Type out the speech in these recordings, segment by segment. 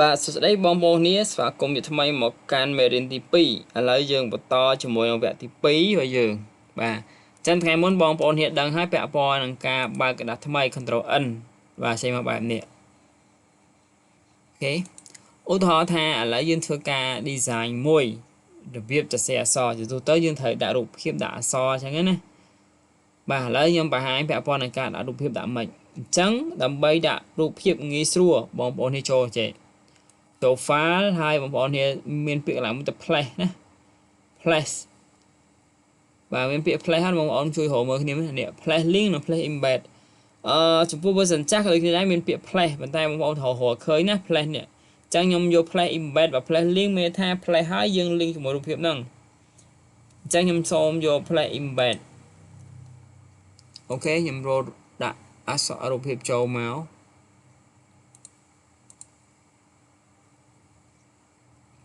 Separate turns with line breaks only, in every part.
បាទសួស្តីបងប្អូននេះស្វាគមន៍ជាថ្មីមកកាន់មេរៀនទី2ឥឡូវយើងបន្តជាមួយនឹងវគ្គទី2ហើយយើងបាទចឹងថ្ងៃមុនបងប្អូននេះដឹងហើយពាក់ព័ន្ធនឹងការបើកกระดาษថ្មី Ctrl N បាទចេញមកបែបនេះអូខេឧទាហរណ៍ថាឥឡូវយើងធ្វើការ design មួយរបៀបសរសេរអក្សរជាទូទៅយើងត្រូវដាក់រូបភាពដាក់អក្សរចឹងណាបាទឥឡូវខ្ញុំបង្ហាញពាក់ព័ន្ធនឹងការដាក់រូបភាពដាក់មិនអញ្ចឹងដើម្បីដាក់រូបភាពងាយស្រួលបងប្អូននេះចូលចេះចូល file ហើយបងប្អូននេះមានពាក្យកន្លែងមួយទៅ place ណា place បាទមានពាក្យ place ហើយបងប្អូនជួយរកមើលគ្នានេះ place link និង place embed ចំពោះ version ចាស់ក៏ដូចគ្នាដែរមានពាក្យ place ប៉ុន្តែបងប្អូនរកឃើញណា place នេះអញ្ចឹងខ្ញុំយក place embed và place link មានថា place ហើយយើង link ជាមួយរូបភាពហ្នឹងអញ្ចឹងខ្ញុំសូមយក place embed អូខេខ្ញុំរកដាក់អក្សររូបភាពចូលមក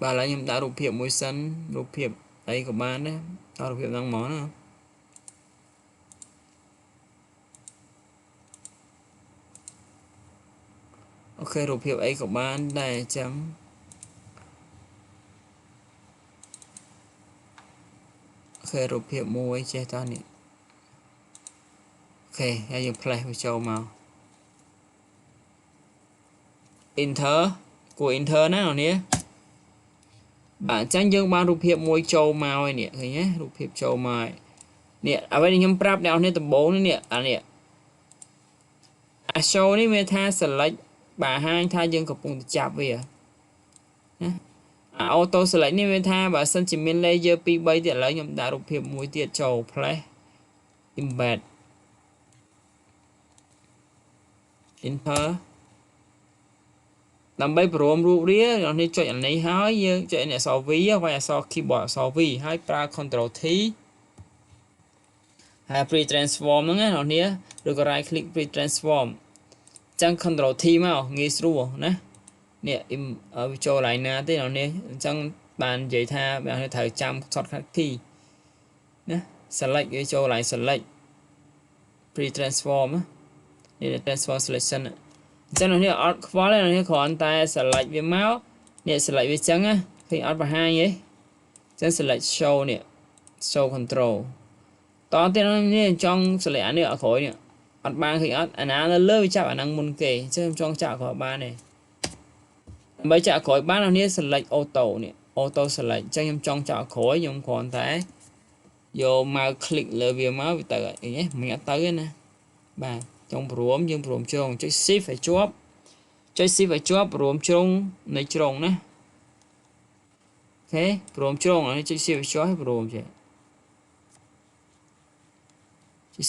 បាទឥឡូវខ្ញុំដាក់រូបភាពមួយសិនរូបភាពអីក៏បានដែរដាក់រូបភាពហ្នឹងមកណាអូខេរូបភាពអីក៏បានដែរអញ្ចឹងអូខេរូបភាពមួយចេះតោះនេះអូខេហើយយើង place វាចូលមក enter គួរ enter ណាអ្នកនាងបាទអញ្ចឹងយើងបានរូបភាពមួយចូលមកហើយនេះឃើញទេរូបភាពចូលមកនេះអ្វីដែលខ្ញុំប្រាប់អ្នកនាងដំបូងនេះអានេះshow នេះមានថា select បាទហាញថាយើងកំពុងតែចាប់វាណាauto select នេះមានថាបើសិនជាមាន layer 2 3ទៀតឥឡូវខ្ញុំដាក់រូបភាពមួយទៀតចូល place embed enter ដើម្បីព្រមរូបរាងអ្នកនេះចុចអានេះហើយយើងចុចអក្សរ V ហើយអក្សរ keyboard អក្សរ V ហើយប្រើ Ctrl T ហើយ pre transform ហ្នឹងណាអ្នកនេះឬក៏ right click pre transform ចឹង Ctrl T មកងាយស្រួលណានេះវាចូលកន្លែងណាទេអ្នកនេះអញ្ចឹងបាននិយាយថាអ្នកនេះត្រូវចាំ shortcut key ណា select វាចូលកន្លែង select pre transform នេះ transform selection អញ្ចឹងអ្នកនេះអត់ខ្វល់ទេអ្នកនេះគ្រាន់តែ select វាមកនេះ select វាចឹងណាឃើញអត់បង្ហាញទេអញ្ចឹង select show នេះ show control តោះទៀតនេះចង់ select អានេះអត់ក្រោយនេះអត់បានឃើញអត់អាណានៅលើវាចាប់អាហ្នឹងមុនគេអញ្ចឹងខ្ញុំចង់ចាក់ក្រោយបានទេដើម្បីចាក់ក្រោយបាននេះ select auto នេះ auto select អញ្ចឹងខ្ញុំចង់ចាក់ក្រោយខ្ញុំគ្រាន់តែយក mouse click លើវាមកវាទៅអីហ៎មិនអត់ទៅទេណាបាទចង់ព្រមយើងព្រមជ្រុងចុច shift ឲ្យជាប់ចុច shift ឲ្យជាប់ព្រមជ្រុងនៃជ្រុងណាអូខេព្រមជ្រុងនេះចុច shift ឲ្យជាប់ឲ្យព្រមចេះ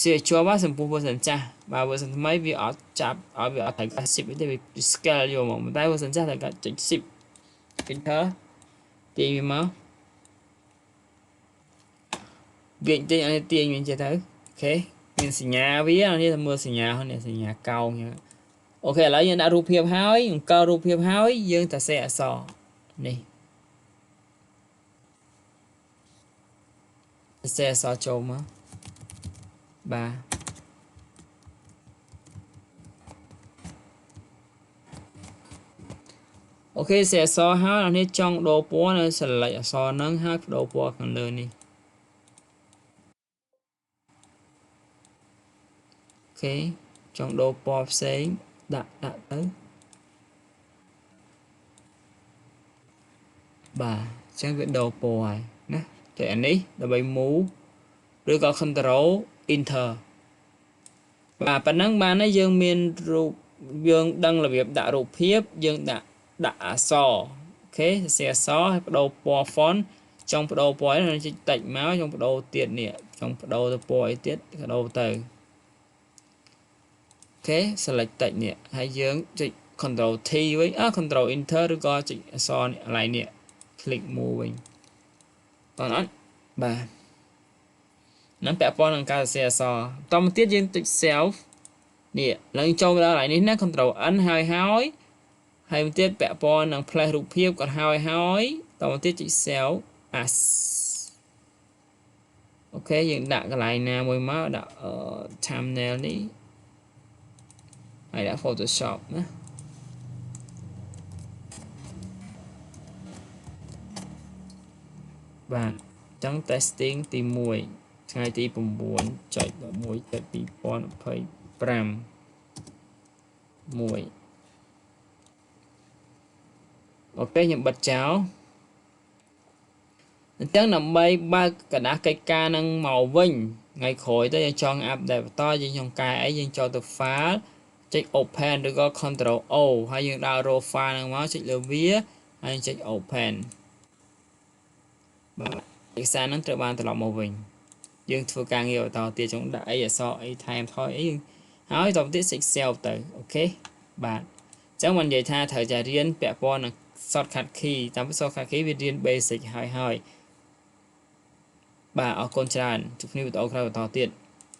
ជាជាប់សម្ពុះ version ចាស់បើ version ថ្មីវាអត់ចាប់ឲ្យវាអត់ត្រូវការ shift ទេវា scale យកមកតែ version ចាស់ត្រូវការចុច shift enter ទាញវាមកវាទាញឲ្យទាញវិញចេះទៅអូខេមានសញ្ញាវានេះតែមើលសញ្ញានេះសញ្ញាកោងអូខេឥឡូវយើងដាក់រូបភាពហើយអង្គរូបភាពហើយយើងតែសេអក្សរនេះសេអក្សរចូលមកបាទអូខេសេអក្សរហើយនេះចង់ដូរពណ៌នៅ select អក្សរហ្នឹងហើយបដូរពណ៌ខាងលើនេះអូខេចង់ដូរពណ៌ផ្សេងដាក់ទៅបាទអញ្ចឹងវាដូរពណ៌ហើយណាចុចអានេះដើម្បី move ឬក៏ Ctrl Enter បាទប៉ុណ្ណឹងបានហើយយើងមានរូបយើងដឹងរបៀបដាក់រូបភាពយើងដាក់អក្សរអូខេសរសេរអក្សរហើយបដូរពណ៌ font ចង់បដូរពណ៌នេះចុចតិចមកចង់បដូរទៀតនេះចង់បដូរទៅពណ៌អីទៀតបដូរទៅអូខេ select តិចនេះហើយយើងចុច Ctrl T វិញCtrl Enter ឬក៏ចុចអក្សរនេះកន្លែងនេះ click move វិញតោះអត់បាទនឹងពាក់ព័ន្ធនឹងការសរសេរអក្សរតមកទៀតយើងចុច self នេះឡើងចូលដល់កន្លែងនេះណា Ctrl N ហើយទៀតពាក់ព័ន្ធនឹង place រូបភាពក៏ហើយតមកទៀតចុច self as អូខេយើងដាក់កន្លែងណាមួយមកដាក់ thumbnail នេះហើយដាក់ Photoshop ណា បាទចឹង testing ទី1ថ្ងៃទី 9.11.2025 1 អូខេខ្ញុំបិទចោលអញ្ចឹងដើម្បីបើកกระดาษកិច្ចការនឹងមកវិញថ្ងៃក្រោយទៅយើងចង់អាប់ដេតបន្តយើងចង់កែអីយើងចូលទៅ file ចុច open ឬក៏ control O ហើយយើងដើររក file ហ្នឹងមកចុចលើវាហើយចុច open បាទឯកសារហ្នឹងត្រូវបានត្រឡប់មកវិញយើងធ្វើការងារបន្តទៀតចង់ដាក់អីអក្សរអីថែមថយអីហើយតទៅទៀត Excel ទៅអូខេបាទអញ្ចឹងមិននិយាយថាត្រូវតែរៀនពាក់ព័ន្ធនឹង shortcut key តាមពិត shortcut key វារៀន basic ហើយបាទអរគុណច្រើនជួបគ្នាវីដេអូក្រោយបន្តទៀត